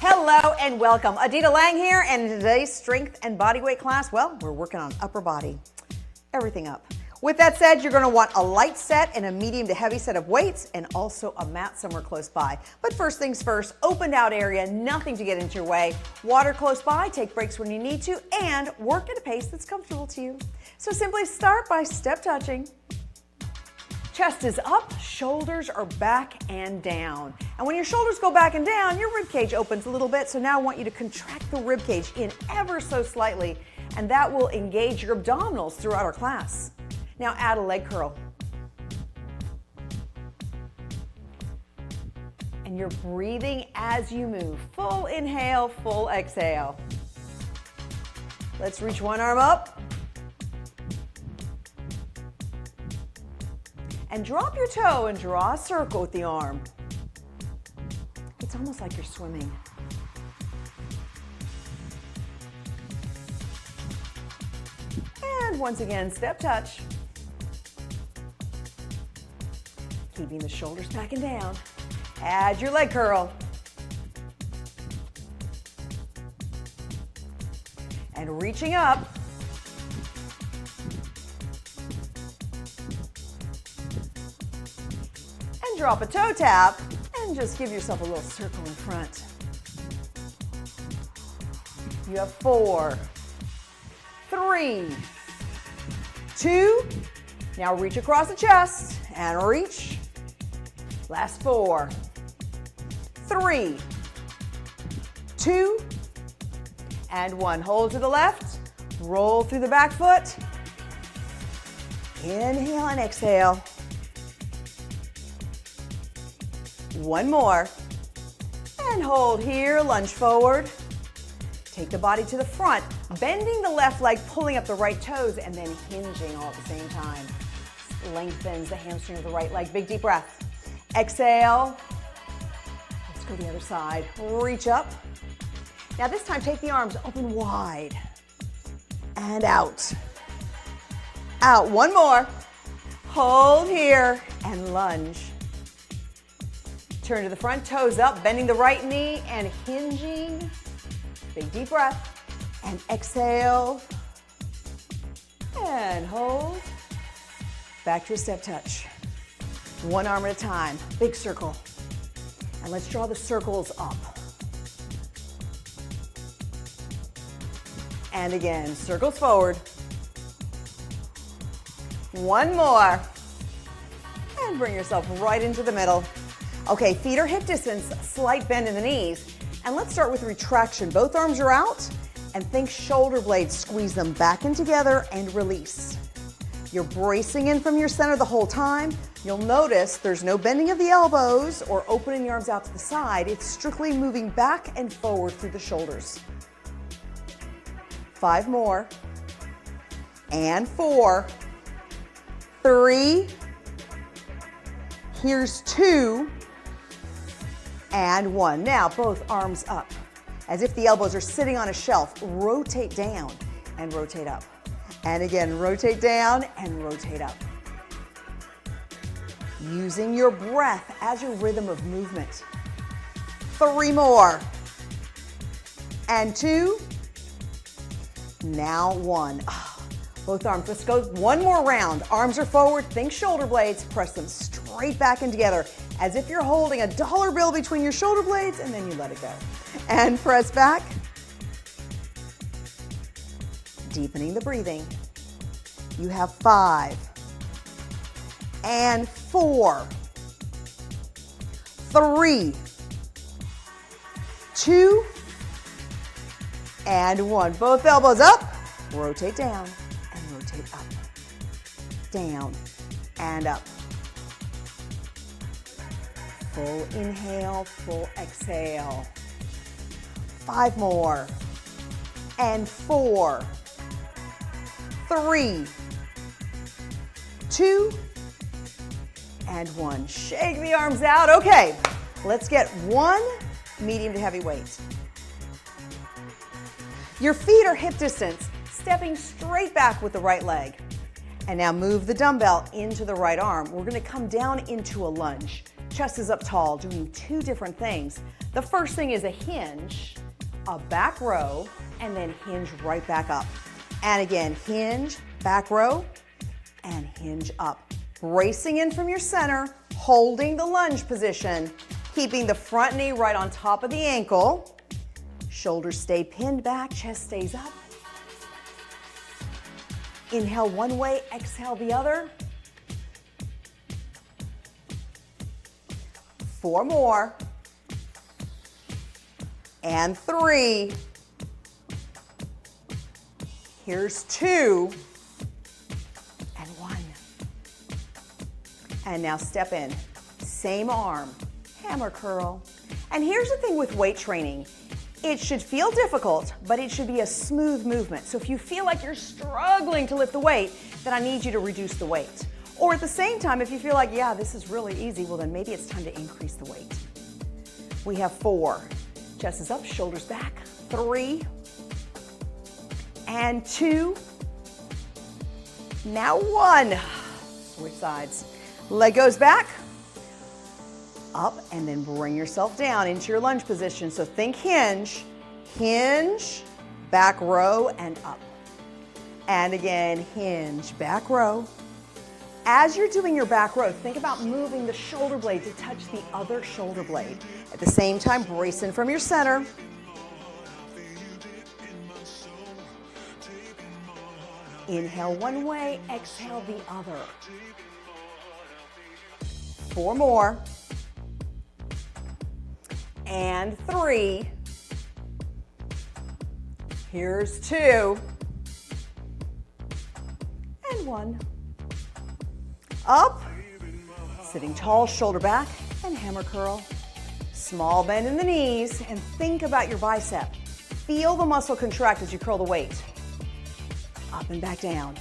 Hello and welcome. Adita Lang here, and in today's strength and bodyweight class, well, we're working on upper body. Everything up. With that said, you're going to want a light set and a medium to heavy set of weights and also a mat somewhere close by. But first things first, opened out area, nothing to get into your way. Water close by, take breaks when you need to, and work at a pace that's comfortable to you. So simply start by step touching. Chest is up, shoulders are back and down. And when your shoulders go back and down, your rib cage opens a little bit. So now I want you to contract the rib cage in ever so slightly, and that will engage your abdominals throughout our class. Now add a leg curl. And you're breathing as you move. Full inhale, full exhale. Let's reach one arm up. And drop your toe and draw a circle with the arm. It's almost like you're swimming. And once again, step touch. Keeping the shoulders back and down. Add your leg curl. And reaching up. And drop a toe tap and just give yourself a little circle in front. You have 4, 3, 2. Now reach across the chest and reach. Last 4, 3, 2, and 1. Hold to the left, roll through the back foot. Inhale and exhale. One more. And hold here, lunge forward. Take the body to the front, bending the left leg, pulling up the right toes, and then hinging all at the same time. Lengthens the hamstring of the right leg. Big deep breath. Exhale. Let's go the other side. Reach up. Now this time, take the arms open wide. And out. Out. One more. Hold here and lunge. Turn to the front, toes up, bending the right knee and hinging. Big deep breath. And exhale. And hold. Back to a step touch. One arm at a time. Big circle. And let's draw the circles up. And again, circles forward. One more. And bring yourself right into the middle. Okay, feet are hip distance, slight bend in the knees. And let's start with retraction. Both arms are out, and think shoulder blades. Squeeze them back in together and release. You're bracing in from your center the whole time. You'll notice there's no bending of the elbows or opening the arms out to the side. It's strictly moving back and forward through the shoulders. 5 more. And 4, 3, here's 2, and 1. Now, both arms up. As if the elbows are sitting on a shelf. Rotate down and rotate up. And again, rotate down and rotate up. Using your breath as your rhythm of movement. 3 more. And 2. Now 1. Both arms. Let's go one more round. Arms are forward. Think shoulder blades. Press them straight back in together as if you're holding a dollar bill between your shoulder blades, and then you let it go. And press back. Deepening the breathing. You have 5 and 4, 3, 2, and 1. Both elbows up. Rotate down and rotate up. Down and up. Full inhale, full exhale. 5 more. And 4, 3, 2, and 1. Shake the arms out. Okay, let's get 1 medium to heavy weight. Your feet are hip distance, stepping straight back with the right leg. And now move the dumbbell into the right arm. We're going to come down into a lunge. Chest is up tall, doing 2 different things. The first thing is a hinge, a back row, and then hinge right back up. And again, hinge, back row, and hinge up. Bracing in from your center, holding the lunge position, keeping the front knee right on top of the ankle. Shoulders stay pinned back, chest stays up. Inhale one way, exhale the other. 4 more. And 3. Here's 2. And 1. And now step in. Same arm, hammer curl. And here's the thing with weight training. It should feel difficult, but it should be a smooth movement. So if you feel like you're struggling to lift the weight, then I need you to reduce the weight. Or at the same time, if you feel like, yeah, this is really easy, well then maybe it's time to increase the weight. We have 4. Chest is up, shoulders back. 3. And 2. Now 1. Switch sides. Leg goes back. Up, and then bring yourself down into your lunge position. So think hinge, hinge, back row, and up. And again, hinge, back row. As you're doing your back row, think about moving the shoulder blade to touch the other shoulder blade. At the same time, brace in from your center. Inhale one way, exhale the other. 4 more. And 3. Here's 2. And 1. Up, sitting tall, shoulder back, and hammer curl. Small bend in the knees, and think about your bicep. Feel the muscle contract as you curl the weight. Up and back down.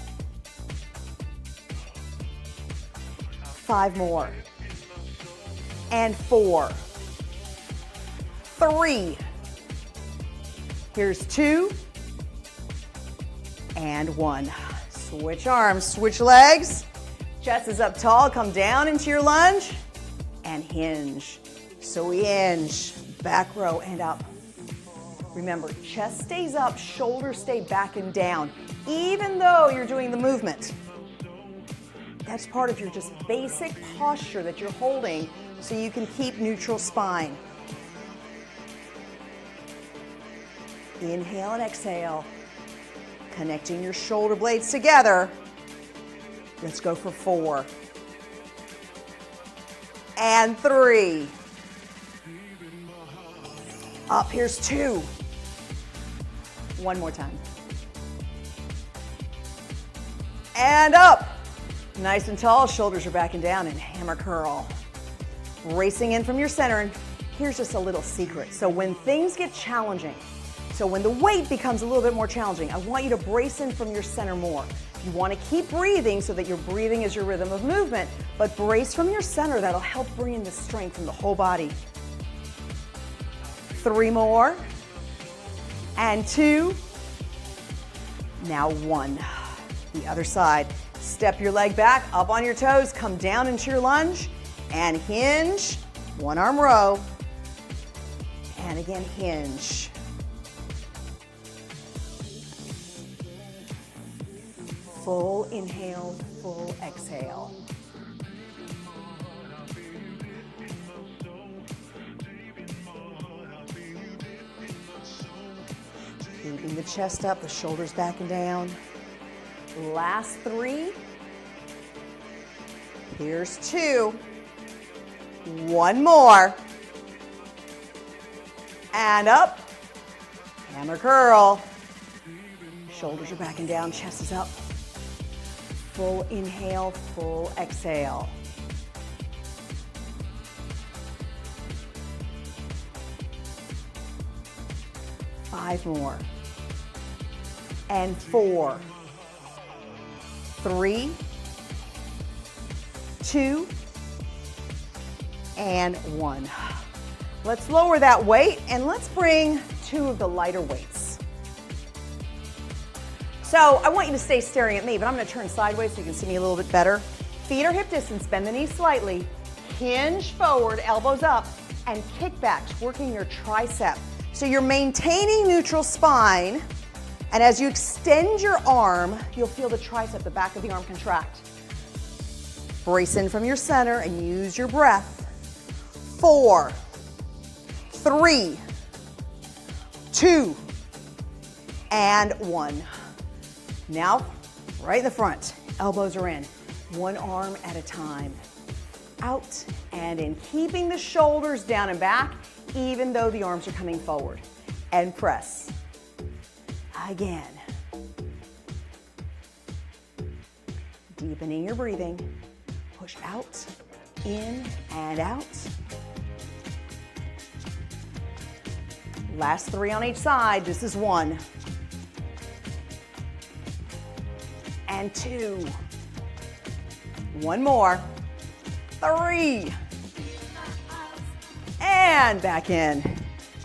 5 more. And 4. 3. Here's 2. And 1. Switch arms, switch legs. Chest is up tall, come down into your lunge and hinge. So we hinge, back row and up. Remember, chest stays up, shoulders stay back and down, even though you're doing the movement. That's part of your just basic posture that you're holding so you can keep neutral spine. Inhale and exhale, connecting your shoulder blades together. Let's go for 4. And 3. Up, here's 2. 1 more time. And up. Nice and tall, shoulders are back and down, and hammer curl. Racing in from your center, and here's just a little secret. So when things get challenging, so when the weight becomes a little bit more challenging, I want you to brace in from your center more. You want to keep breathing so that your breathing is your rhythm of movement, but brace from your center. That'll help bring in the strength from the whole body. 3 more. And 2. Now 1. The other side. Step your leg back, up on your toes, come down into your lunge, and hinge. 1 arm row. And again, hinge. Full inhale, full exhale. Keeping the chest up, the shoulders back and down. Last 3. Here's 2. 1 more. And up. Hammer curl. Shoulders are back and down, chest is up. Full inhale, full exhale. Five more. And 4. 3. 2. And 1. Let's lower that weight and let's bring 2 of the lighter weights. So I want you to stay staring at me, but I'm going to turn sideways so you can see me a little bit better. Feet are hip distance, bend the knees slightly, hinge forward, elbows up, and kickbacks, working your tricep. So you're maintaining neutral spine, and as you extend your arm, you'll feel the tricep, the back of the arm contract. Brace in from your center and use your breath. 4, 3, 2, and 1. Now, right in the front, elbows are in. One arm at a time. Out and in, keeping the shoulders down and back, even though the arms are coming forward. And press. Again. Deepening your breathing. Push out, in and out. Last 3 on each side. This is 1. And 2. 1 more. 3. And back in.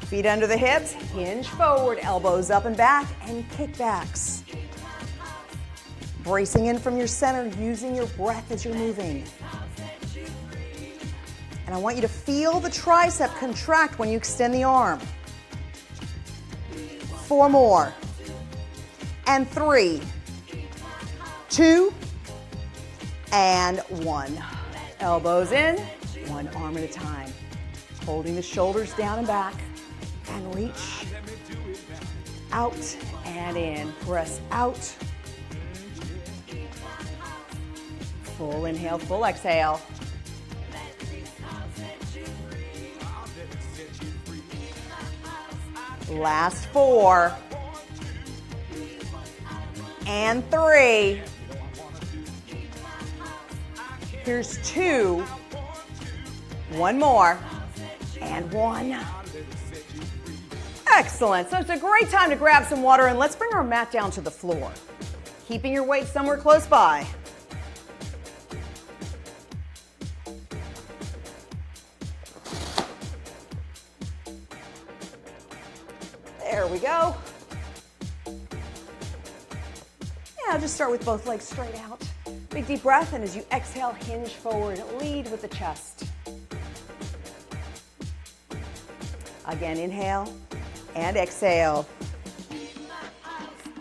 Feet under the hips, hinge forward, elbows up and back, and kickbacks. Bracing in from your center, using your breath as you're moving. And I want you to feel the tricep contract when you extend the arm. 4 more. And 3, 2, and 1. Elbows in, one arm at a time. Holding the shoulders down and back, and reach out and in. Press out. Full inhale, full exhale. Last 4. And 3. Here's 2. 1 more. And 1. Excellent. So it's a great time to grab some water, and let's bring our mat down to the floor. Keeping your weight somewhere close by. There we go. Now just start with both legs straight out. Big deep breath, and as you exhale, hinge forward. Lead with the chest. Again, inhale and exhale.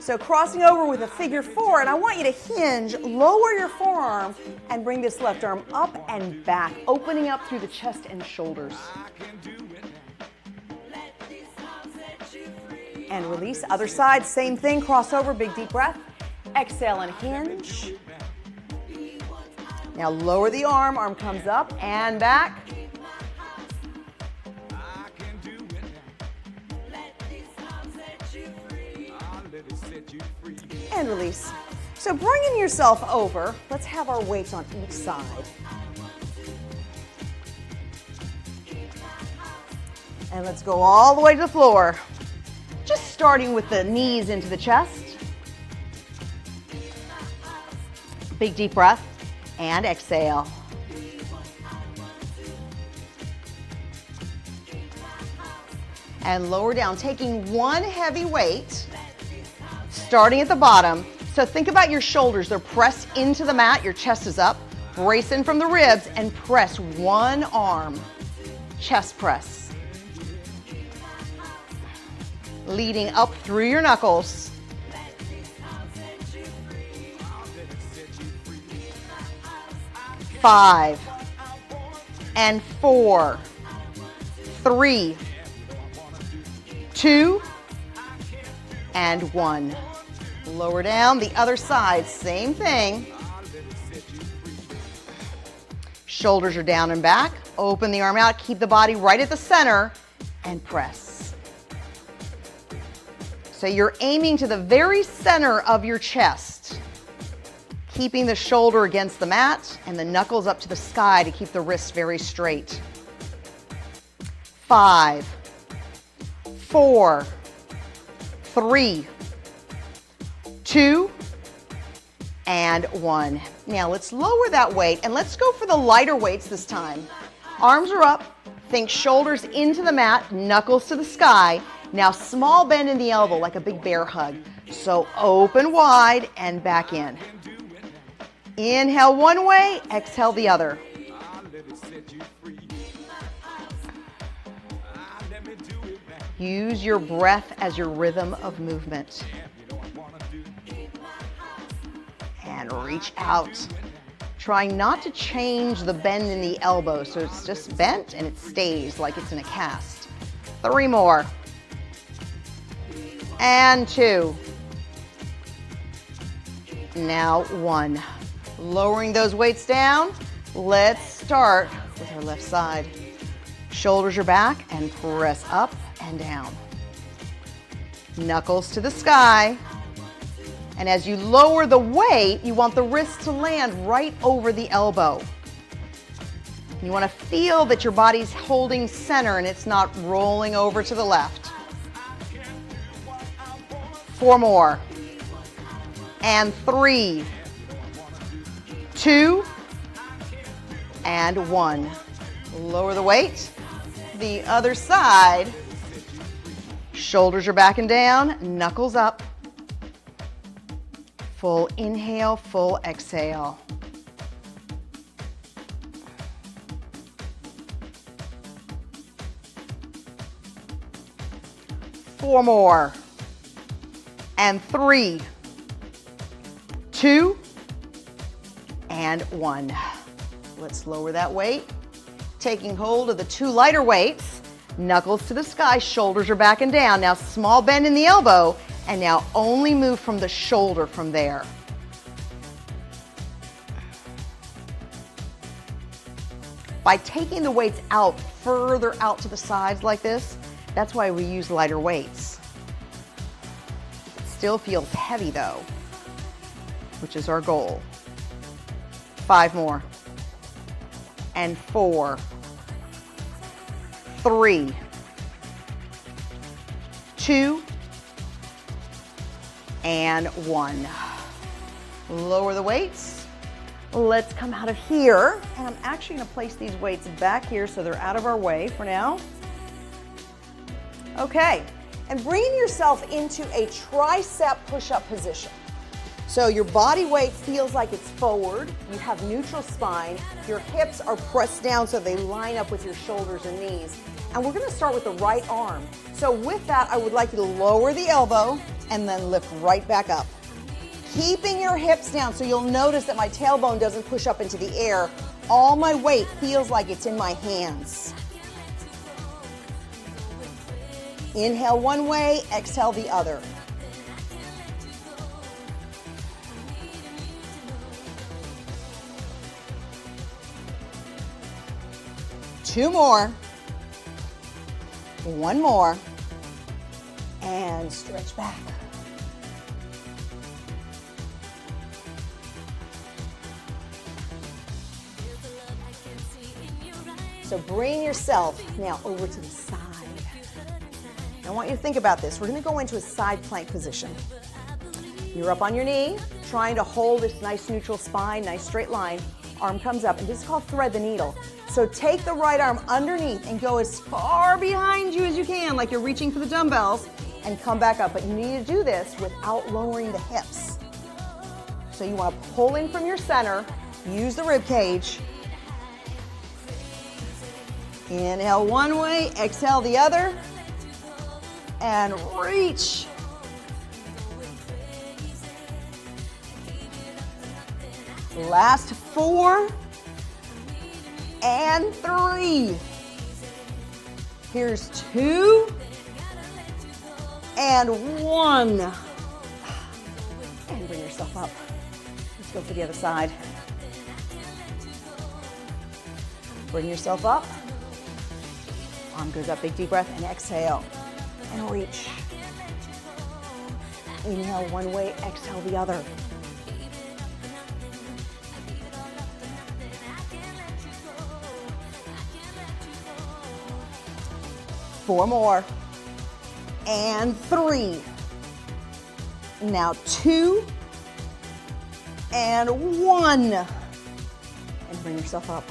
So crossing over with a figure 4, and I want you to hinge, lower your forearm, and bring this left arm up and back, opening up through the chest and shoulders. And release. Other side, same thing, cross over, big deep breath. Exhale and hinge. Now lower the arm comes up and back. And release. So bringing yourself over, let's have our weights on each side. And let's go all the way to the floor. Just starting with the knees into the chest. Big deep breath and exhale. And lower down, taking one heavy weight, starting at the bottom. So think about your shoulders. They're pressed into the mat. Your chest is up. Brace in from the ribs and press one arm. Chest press. Leading up through your knuckles. Five and 4, 3, 2, and 1. Lower down, the other side, same thing. Shoulders are down and back. Open the arm out, keep the body right at the center, and press. So you're aiming to the very center of your chest, keeping the shoulder against the mat and the knuckles up to the sky to keep the wrists very straight. 5, 4, 3, 2, and 1. Now let's lower that weight and let's go for the lighter weights this time. Arms are up, think shoulders into the mat, knuckles to the sky. Now small bend in the elbow like a big bear hug. So open wide and back in. Inhale one way, exhale the other. Use your breath as your rhythm of movement. And reach out. Try not to change the bend in the elbow, so it's just bent and it stays like it's in a cast. 3 more. And 2. Now 1. Lowering those weights down. Let's start with our left side. Shoulders are back and press up and down. Knuckles to the sky. And as you lower the weight, you want the wrist to land right over the elbow. You want to feel that your body's holding center and it's not rolling over to the left. 4 more. And 3, 2, and 1. Lower the weight. The other side. Shoulders are back and down, knuckles up. Full inhale, full exhale. Four more. And 3, 2, and 1. Let's lower that weight. Taking hold of the 2 lighter weights. Knuckles to the sky, shoulders are back and down. Now small bend in the elbow, and now only move from the shoulder from there. By taking the weights out, further out to the sides like this, that's why we use lighter weights. It still feels heavy though, which is our goal. 5 more. And 4, 3, 2, and 1. Lower the weights. Let's come out of here. And I'm actually going to place these weights back here so they're out of our way for now. Okay, and bringing yourself into a tricep push-up position. So your body weight feels like it's forward, you have neutral spine, your hips are pressed down so they line up with your shoulders and knees. And we're gonna start with the right arm. So with that, I would like you to lower the elbow and then lift right back up. Keeping your hips down, so you'll notice that my tailbone doesn't push up into the air. All my weight feels like it's in my hands. Inhale one way, exhale the other. Two more. One more. And stretch back. So bring yourself now over to the side. I want you to think about this. We're going to go into a side plank position. You're up on your knee, trying to hold this nice neutral spine, nice straight line. Arm comes up, and this is called thread the needle. So take the right arm underneath and go as far behind you as you can, like you're reaching for the dumbbells, and come back up. But you need to do this without lowering the hips. So you want to pull in from your center, use the rib cage. Inhale one way, exhale the other, and reach. Last 4 and 3. Here's 2 and 1. And bring yourself up. Let's go for the other side. Bring yourself up. Arm goes up, big deep breath, and exhale. And reach. Inhale one way, exhale the other. Four more. And 3. Now 2 and 1. And bring yourself up.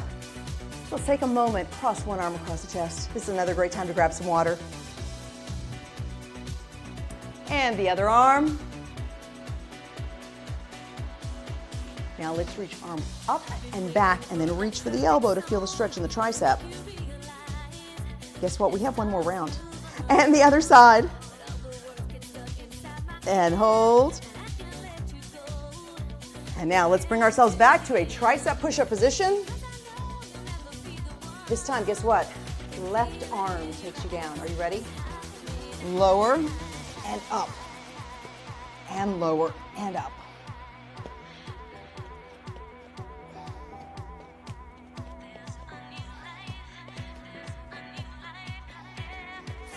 So let's take a moment, cross one arm across the chest. This is another great time to grab some water. And the other arm. Now let's reach arm up and back and then reach for the elbow to feel the stretch in the tricep. Guess what? We have one more round. And the other side. And hold. And now let's bring ourselves back to a tricep push-up position. This time, guess what? Left arm takes you down. Are you ready? Lower and up. And lower and up.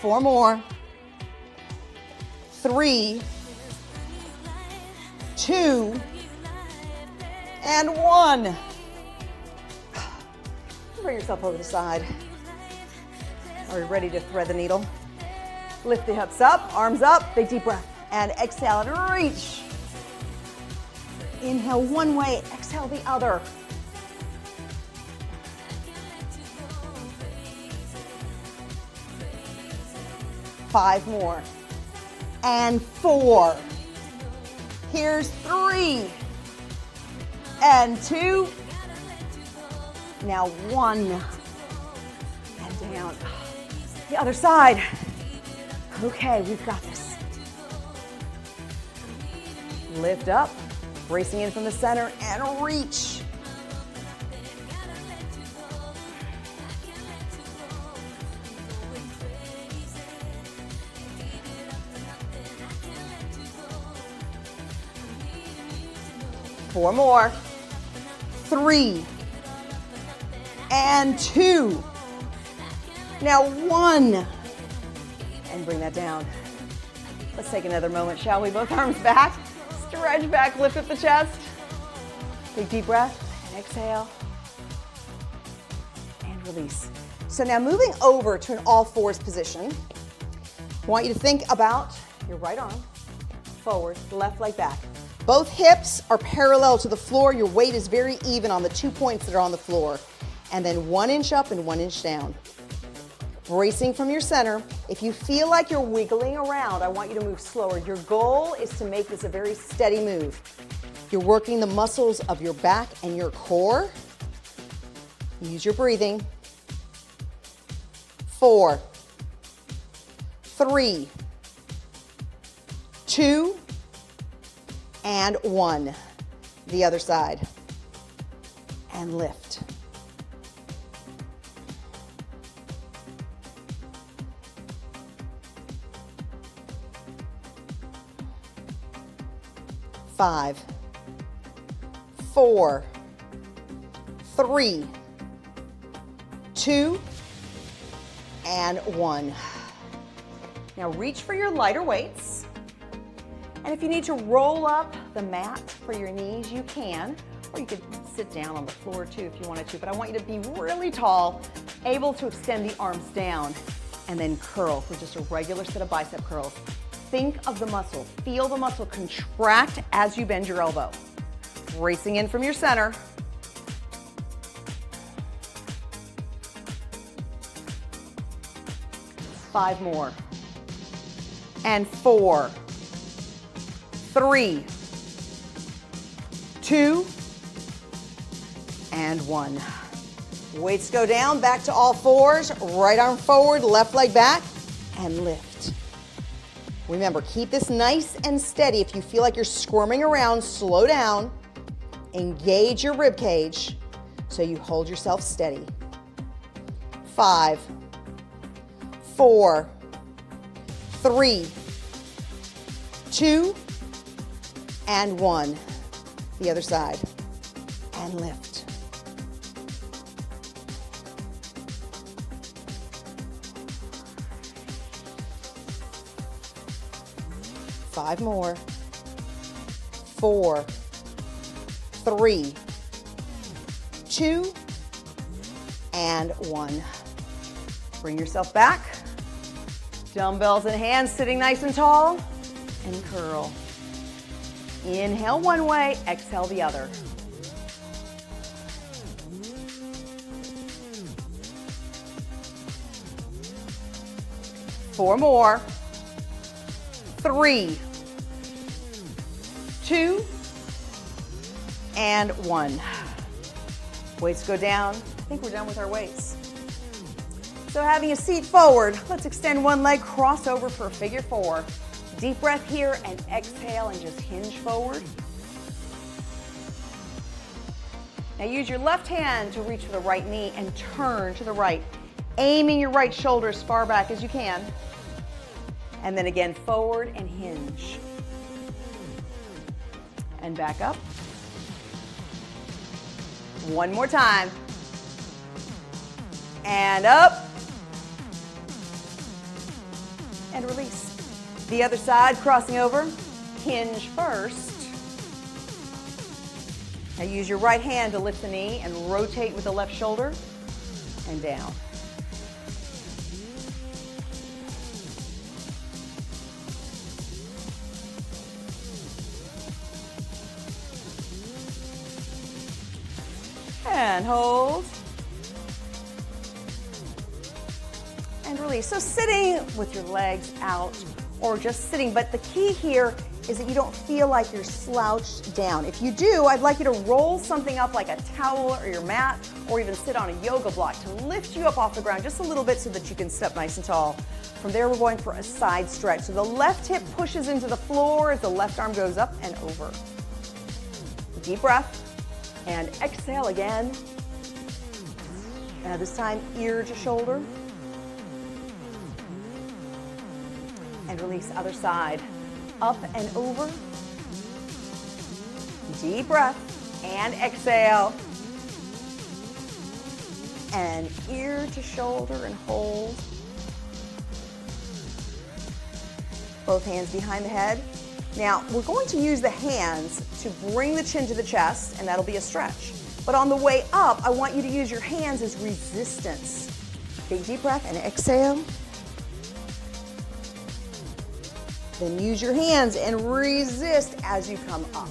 Four more. 3, 2, and 1. Bring yourself over to the side. Are you ready to thread the needle? Lift the hips up, arms up, big deep breath. And exhale and reach. Inhale one way, exhale the other. Five more. And 4. Here's 3. And 2. Now 1. And down. The other side. Okay, we've got this. Lift up, bracing in from the center, and reach. Four more. 3. And 2. Now 1. And bring that down. Let's take another moment, shall we? Both arms back. Stretch back, lift up the chest. Big deep breath. And exhale. And release. So now moving over to an all fours position. I want you to think about your right arm forward, left leg back. Both hips are parallel to the floor. Your weight is very even on the 2 points that are on the floor. And then 1 inch up and 1 inch down. Bracing from your center. If you feel like you're wiggling around, I want you to move slower. Your goal is to make this a very steady move. You're working the muscles of your back and your core. Use your breathing. 4, 3, 2, and 1. The other side. And lift. Five, 4, 3, 2, and 1. Now reach for your lighter weights. And if you need to roll up the mat for your knees, you can. Or you could sit down on the floor too if you wanted to. But I want you to be really tall, able to extend the arms down, and then curl for just a regular set of bicep curls. Think of the muscle. Feel the muscle contract as you bend your elbow. Bracing in from your center. Five more. And 4, 3, 2, and 1. Weights go down, back to all fours. Right arm forward, left leg back, and lift. Remember, keep this nice and steady. If you feel like you're squirming around, slow down. Engage your rib cage so you hold yourself steady. 5, 4, 3, 2, and 1. The other side. And lift. Five more. 4, 3, 2, and 1. Bring yourself back. Dumbbells in hands, sitting nice and tall, and curl. Inhale one way, exhale the other. Four more. 3, 2, and 1. Weights go down. I think we're done with our weights. So having a seat forward, let's extend one leg, cross over for a figure four. Deep breath here and exhale and just hinge forward. Now use your left hand to reach for the right knee and turn to the right, aiming your right shoulder as far back as you can. And then again, forward and hinge. And back up. One more time. And up. And release. The other side, crossing over. Hinge first. Now use your right hand to lift the knee and rotate with the left shoulder and down. And hold. And release. So sitting with your legs out or just sitting, but the key here is that you don't feel like you're slouched down. If you do, I'd like you to roll something up like a towel or your mat, or even sit on a yoga block to lift you up off the ground just a little bit so that you can step nice and tall. From there, we're going for a side stretch. So the left hip pushes into the floor as the left arm goes up and over. Deep breath. And exhale again. Now this time, ear to shoulder. And release other side. Up and over. Deep breath. And exhale. And ear to shoulder and hold. Both hands behind the head. Now, we're going to use the hands to bring the chin to the chest, and that'll be a stretch. But on the way up, I want you to use your hands as resistance. Big deep breath and exhale. Then use your hands and resist as you come up.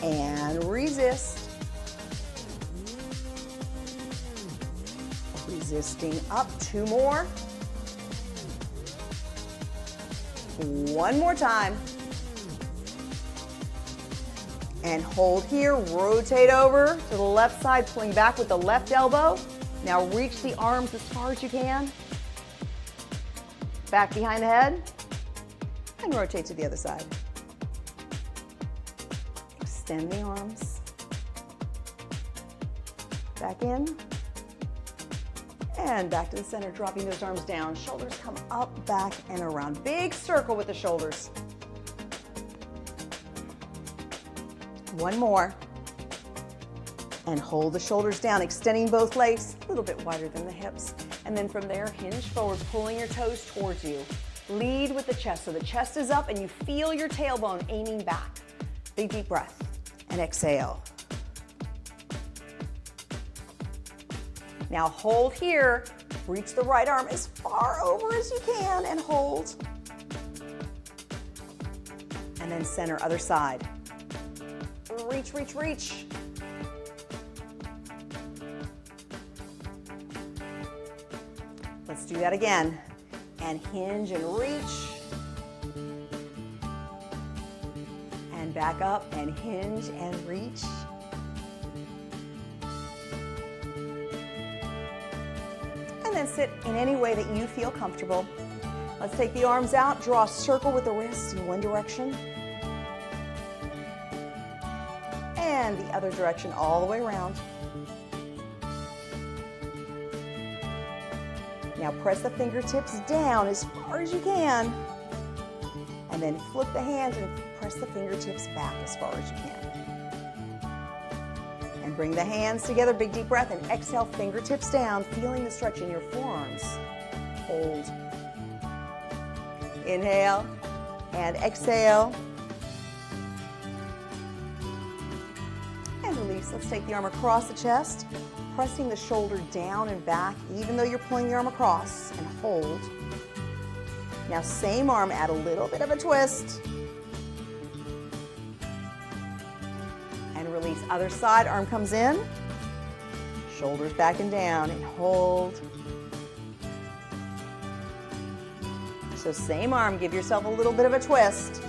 And resist. Resisting up, two more. One more time. And hold here, rotate over to the left side, pulling back with the left elbow. Now reach the arms as far as you can. Back behind the head, and rotate to the other side. Extend the arms. Back in. And back to the center, dropping those arms down. Shoulders come up, back, and around. Big circle with the shoulders. One more. And hold the shoulders down, extending both legs a little bit wider than the hips. And then from there, hinge forward, pulling your toes towards you. Lead with the chest, so the chest is up and you feel your tailbone aiming back. Big deep breath, and exhale. Now hold here, reach the right arm as far over as you can and hold. And then center, other side. Reach, reach, reach. Let's do that again. And hinge and reach. And back up and hinge and reach. And then sit in any way that you feel comfortable. Let's take the arms out, draw a circle with the wrists in one direction. And the other direction all the way around. Now press the fingertips down as far as you can. And then flip the hands and press the fingertips back as far as you can. And bring the hands together, big deep breath, and exhale, fingertips down, feeling the stretch in your forearms. Hold. Inhale and exhale. And release. Let's take the arm across the chest, pressing the shoulder down and back, even though you're pulling the arm across, and hold. Now same arm, add a little bit of a twist. And release. Other side, arm comes in, shoulders back and down, and hold. So same arm, give yourself a little bit of a twist.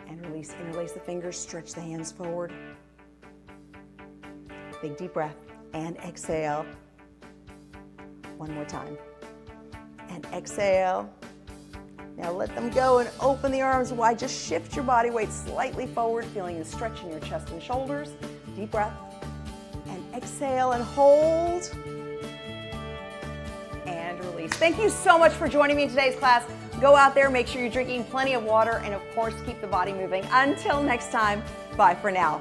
And release, interlace the fingers, stretch the hands forward. Big deep breath and exhale. One more time. And exhale. Now let them go and open the arms wide. Just shift your body weight slightly forward, feeling the stretch in your chest and shoulders. Deep breath. And exhale and hold. And release. Thank you so much for joining me in today's class. Go out there, make sure you're drinking plenty of water, and of course, keep the body moving. Until next time, bye for now.